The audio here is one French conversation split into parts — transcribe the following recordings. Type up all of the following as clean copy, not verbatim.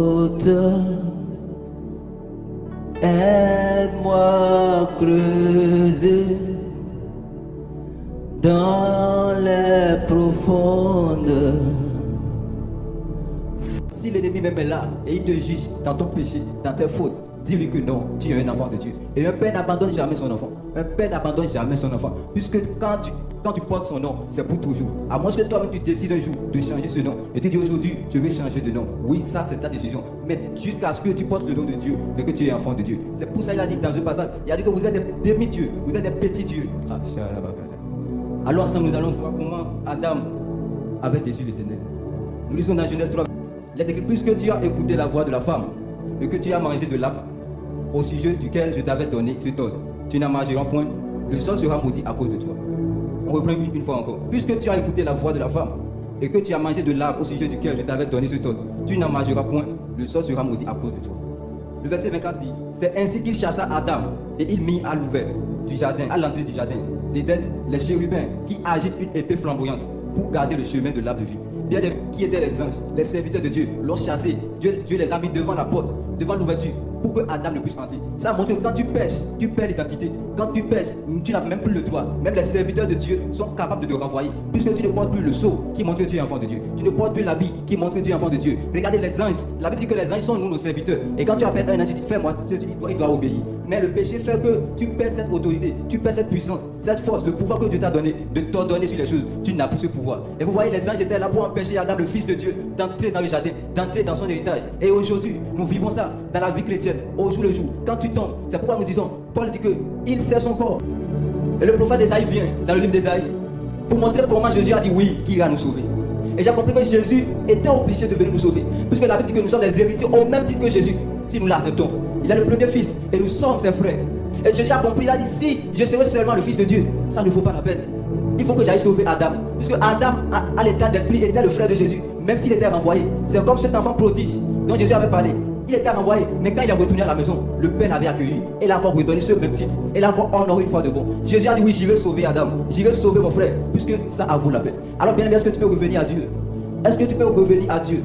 Aide-moi à creuser dans les profondes. Si l'ennemi même est là et il te juge dans ton péché, dans tes fautes, dis-lui que non, tu es un enfant de Dieu. Et un père n'abandonne jamais son enfant. Un père n'abandonne jamais son enfant. Puisque quand tu portes son nom, c'est pour toujours. À moins que toi-même tu décides un jour de changer ce nom. Et tu dis aujourd'hui, je vais changer de nom. Oui, ça c'est ta décision. Mais jusqu'à ce que tu portes le nom de Dieu, c'est que tu es enfant de Dieu. C'est pour ça qu'il a dit dans ce passage, il a dit que vous êtes des demi-dieux, vous êtes des petits dieux. Alors ensemble, nous allons voir comment Adam avait déçu l'Éternel. Nous lisons dans Genèse 3. Il est écrit, puisque tu as écouté la voix de la femme et que tu as mangé de l'arbre au sujet duquel je t'avais donné cet ordre, tu n'en mangeras point, le sol sera maudit à cause de toi. On reprend une fois encore. Puisque tu as écouté la voix de la femme et que tu as mangé de l'arbre au sujet duquel je t'avais donné cet ordre, tu n'en mangeras point, le sol sera maudit à cause de toi. Le verset 24 dit, c'est ainsi qu'il chassa Adam et il mit à l'ouvert du jardin, à l'entrée du jardin, d'Éden, les chérubins qui agitent une épée flamboyante pour garder le chemin de l'arbre de vie. Bien qui étaient les anges, les serviteurs de Dieu, l'ont chassé. Dieu les a mis devant la porte, devant l'ouverture, pour que Adam ne puisse entrer. Ça montre que quand tu pèches, tu perds l'identité. Quand tu pèches, tu n'as même plus le droit. Même les serviteurs de Dieu sont capables de te renvoyer, puisque tu ne portes plus le sceau qui montre que tu es enfant de Dieu. Tu ne portes plus l'habit qui montre que tu es enfant de Dieu. Regardez les anges. La Bible dit que les anges sont nous, nos serviteurs. Et quand tu appelles un ange, tu dis fais-moi, il doit obéir. Mais le péché fait que tu perds cette autorité, tu perds cette puissance, cette force, le pouvoir que Dieu t'a donné de t'ordonner sur les choses. Tu n'as plus ce pouvoir. Et vous voyez, les anges étaient là pour empêcher Adam, le fils de Dieu, d'entrer dans le jardin, d'entrer dans son héritage. Et aujourd'hui, nous vivons ça dans la vie chrétienne, au jour le jour. Quand tu tombes, c'est pourquoi nous disons, Paul dit que il sait son corps. Et le prophète Ésaïe vient dans le livre d'Ésaïe pour montrer comment Jésus a dit oui, qu'il va nous sauver. Et j'ai compris que Jésus était obligé de venir nous sauver, puisque la Bible dit que nous sommes des héritiers au même titre que Jésus, si nous l'acceptons. Il est le premier fils et nous sommes ses frères. Et Jésus a compris, il a dit, si je serai seulement le fils de Dieu, ça ne vaut pas la peine. Il faut que j'aille sauver Adam, puisque Adam, à l'état d'esprit, était le frère de Jésus, même s'il était renvoyé. C'est comme cet enfant prodige dont Jésus avait parlé. Il était renvoyé, mais quand il est retourné à la maison, le Père l'avait accueilli. Et il a encore redonné ce même titre. Et il a encore honoré une fois de bon. Jésus a dit, oui, j'irai sauver Adam, j'irai sauver mon frère, puisque ça a vaut la peine. Alors bien aimé, est-ce que tu peux revenir à Dieu? Est-ce que tu peux revenir à Dieu?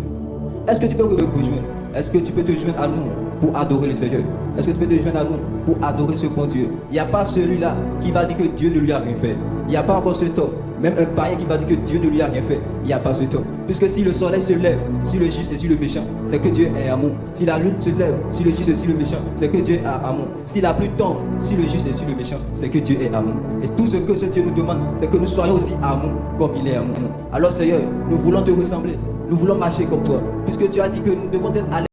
Est-ce que tu peux rejoindre? Est-ce que tu peux te joindre à nous pour adorer le Seigneur? Est-ce que tu peux te joindre à nous pour adorer ce bon Dieu? Il n'y a pas celui-là qui va dire que Dieu ne lui a rien fait. Il n'y a pas encore cet homme, même un païen qui va dire que Dieu ne lui a rien fait. Il n'y a pas cet homme. Puisque si le soleil se lève sur le juste et sur le méchant, c'est que Dieu est amour. Si la lune se lève sur le juste et sur le méchant, c'est que Dieu est amour. Si la pluie tombe sur le juste et sur le méchant, c'est que Dieu est amour. Et tout ce que ce Dieu nous demande, c'est que nous soyons aussi amour comme il est amour. Alors Seigneur, nous voulons te ressembler. Nous voulons marcher comme toi, puisque tu as dit que nous devons être à